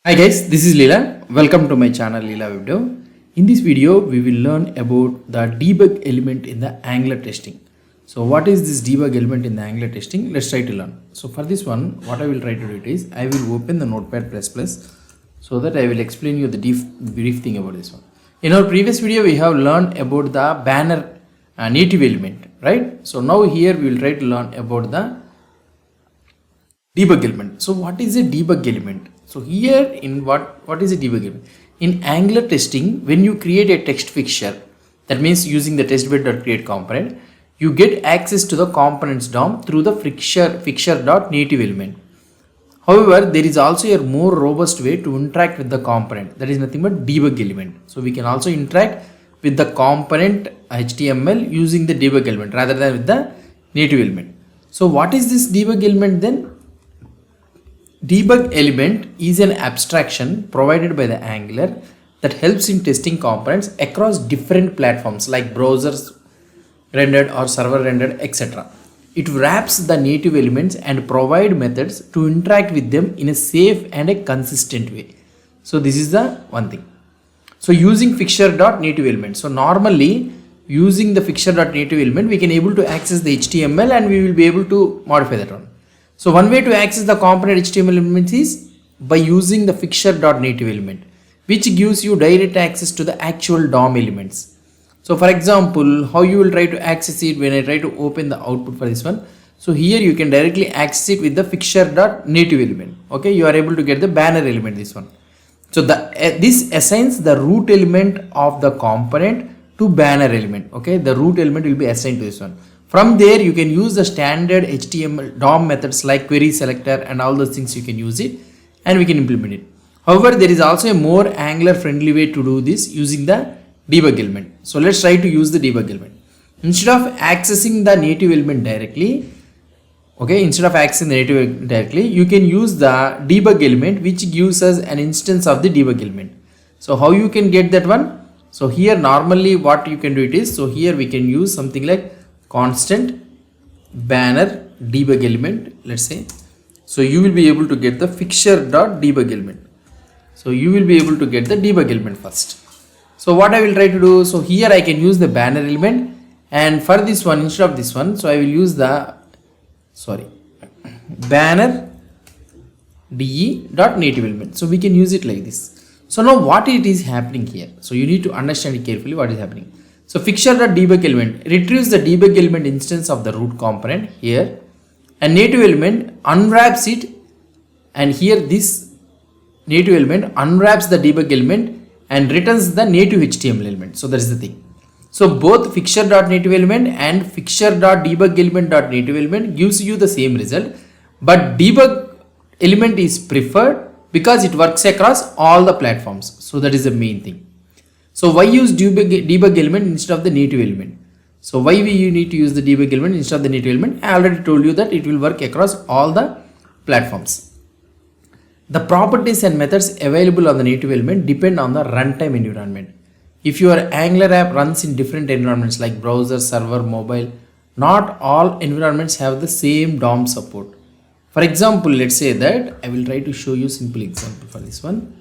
Hi guys, this is Leela. Welcome to my channel Leela Video. In this video, we will learn about the debug element in the Angular testing. So what is this debug element in the Angular testing? Let's try to learn. So for this one, what I will try to do it is, I will open the Notepad++ so that I will explain you the brief thing about this one. In our previous video, we have learned about the banner native element, right? So now here we will try to learn about the debug element. So what is a debug element? So here in what is a debug element? In Angular testing, when you create a text fixture, that means using the test.create component, you get access to the components DOM through the fixture.nativeElement. However, there is also a more robust way to interact with the component. That is nothing but debug element. So we can also interact with the component HTML using the debug element rather than with the native element. So what is this debug element then? Debug element is an abstraction provided by the Angular that helps in testing components across different platforms like browsers rendered or server rendered, etc. It wraps the native elements and provide methods to interact with them in a safe and a consistent way. So this is the one thing. So using fixture.nativeElement. So normally using the fixture.nativeElement, we can able to access the HTML and we will be able to modify that one. So one way to access the component HTML elements is by using the fixture.nativeElement, which gives you direct access to the actual DOM elements. So for example, how you will try to access it when I try to open the output for this one. So here you can directly access it with the fixture.nativeElement. Okay, you are able to get the banner element, this one. So this assigns the root element of the component to banner element. Okay, the root element will be assigned to this one. From there, you can use the standard HTML DOM methods like query selector and all those things you can use it and we can implement it. However, there is also a more Angular friendly way to do this using the debug element. So let's try to use the debug element. Instead of accessing the native element directly, you can use the debug element, which gives us an instance of the debug element. So how you can get that one? So here normally what you can do it is, so here we can use something like constant banner debug element, let's say. So you will be able to get the fixture.debug element. So you will be able to get the debug element first. So what I will try to do, so here I can use the banner element, and for this one, instead of this one, so I will use the banner de.native element. So we can use it like this. So now what it is happening here, so you need to understand it carefully what is happening. So fixture.debugElement retrieves the debug element instance of the root component here, and native element unwraps it, and here this native element unwraps the debug element and returns the native HTML element. So that is the thing. So both fixture.nativeElement and fixture.debugElement.nativeElement gives you the same result, but debug element is preferred because it works across all the platforms. So that is the main thing. So why use debug element instead of the native element? So why you need to use the debug element instead of the native element? I already told you that it will work across all the platforms. The properties and methods available on the native element depend on the runtime environment. If your Angular app runs in different environments like browser, server, mobile, not all environments have the same DOM support. For example, let's say that I will try to show you simple example for this one.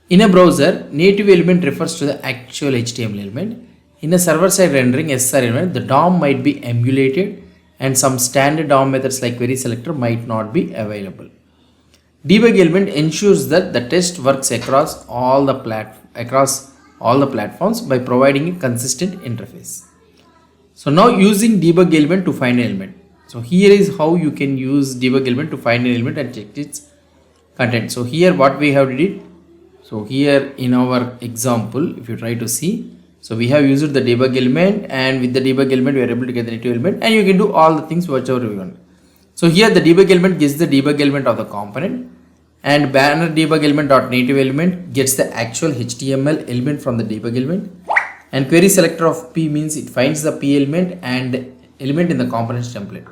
In a browser, native element refers to the actual HTML element. In a server-side rendering SR element, the DOM might be emulated and some standard DOM methods like query selector might not be available. Debug element ensures that the test works across all the platforms by providing a consistent interface. So now using debug element to find an element. So here is how you can use debug element to find an element and check its content. So here what we have did. So here in our example, if you try to see, so we have used the debug element, and with the debug element we are able to get the native element, and you can do all the things whichever you want. So here the debug element gets the debug element of the component, and banner debug element.native element gets the actual HTML element from the debug element, and query selector of P means it finds the P element and element in the components template.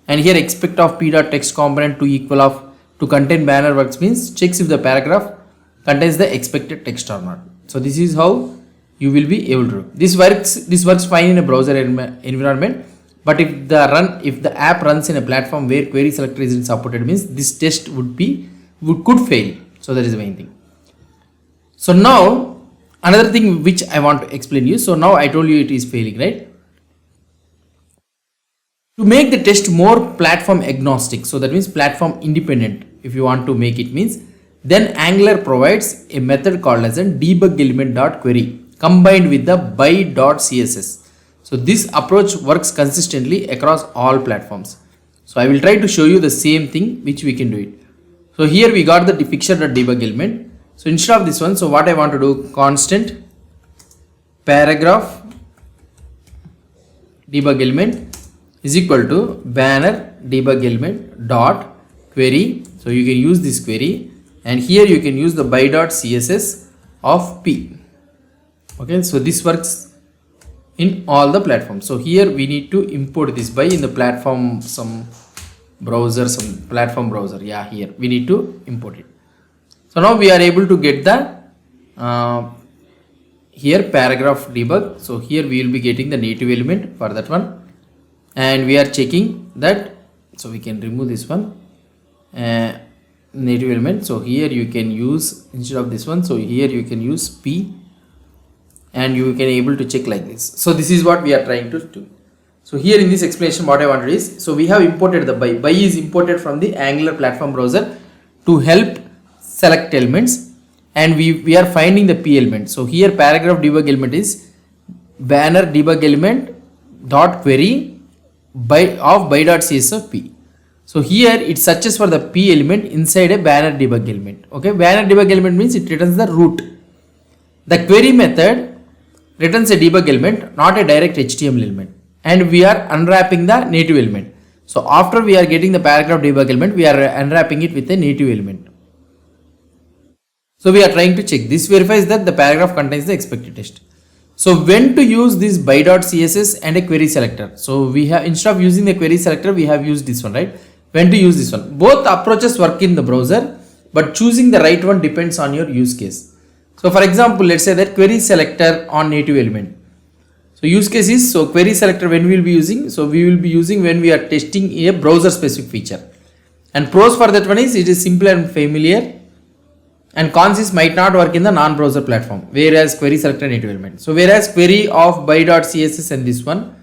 And here expect of P.text component to equal of to contain banner works means checks if the paragraph contains the expected text or not. So this is how you will be able to do. This works fine in a browser environment, but if the app runs in a platform where query selector isn't supported, means this test could fail. So that is the main thing. So now another thing which I want to explain you. So now I told you it is failing, right? To make the test more platform agnostic, so that means platform independent, if you want to make it means, then Angular provides a method called as a DebugElement.query combined with the By.css. So this approach works consistently across all platforms. So I will try to show you the same thing which we can do it. So here we got the fixture.debugElement. So instead of this one, so what I want to do, constant paragraph debugElement is equal to banner debugElement dot query. So you can use this query, and here you can use the by.css of p. Okay, so this works in all the platforms. So here we need to import this by in the platform, some platform browser. Yeah, here we need to import it. So now we are able to get the here paragraph debug. So here we will be getting the native element for that one, and we are checking that. So we can remove this one native element. So here you can use, instead of this one, so here you can use p, and you can able to check like this. So this is what we are trying to do. So here in this explanation what I wanted is, so we have imported the by is imported from the Angular platform browser to help select elements, and we are finding the p element. So here paragraph debug element is banner debug element dot query of by.css of p. So here it searches for the p element inside a banner debug element. Okay, banner debug element means it returns the root. The query method returns a debug element, not a direct HTML element, and we are unwrapping the native element. So after we are getting the paragraph debug element, we are unwrapping it with a native element. So we are trying to check. This verifies that the paragraph contains the expected text. So when to use this by.css and a query selector? So we have, instead of using the query selector, we have used this one, right? When to use this one? Both approaches work in the browser, but choosing the right one depends on your use case. So for example, let's say that query selector on native element. So use case is, so query selector when we will be using, so we will be using when we are testing a browser specific feature. And pros for that one is it is simple and familiar, and cons is might not work in the non-browser platform, whereas query selector native element. So whereas query of by.css and this one,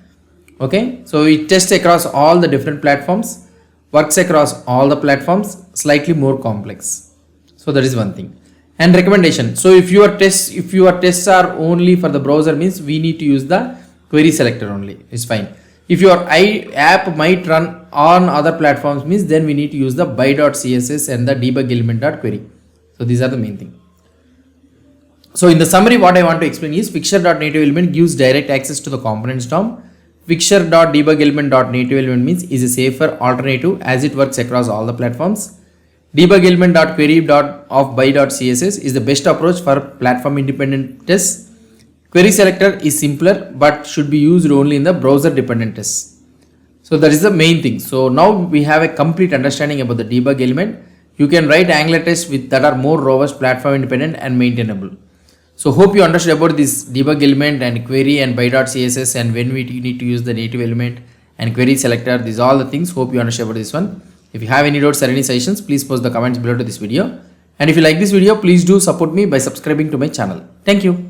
okay, so it tests across all the different platforms, works across all the platforms, slightly more complex. So that is one thing. And recommendation, so if your tests are only for the browser, means we need to use the query selector only, it's fine. If your app might run on other platforms, means then we need to use the by.css and the DebugElement.query. So these are the main thing. So in the summary, what I want to explain is fixture.nativeElement gives direct access to the components DOM. Fixture.debugElement.nativeElement means is a safer alternative as it works across all the platforms. DebugElement.query of by.css is the best approach for platform independent tests. Query selector is simpler but should be used only in the browser dependent tests. So that is the main thing. So now we have a complete understanding about the debug element. You can write Angular tests that are more robust, platform independent and maintainable. So hope you understood about this debug element and query and by.css, and when we need to use the native element and query selector. These are all the things. Hope you understood about this one. If you have any doubts or any suggestions, please post the comments below to this video. And if you like this video, please do support me by subscribing to my channel. Thank you.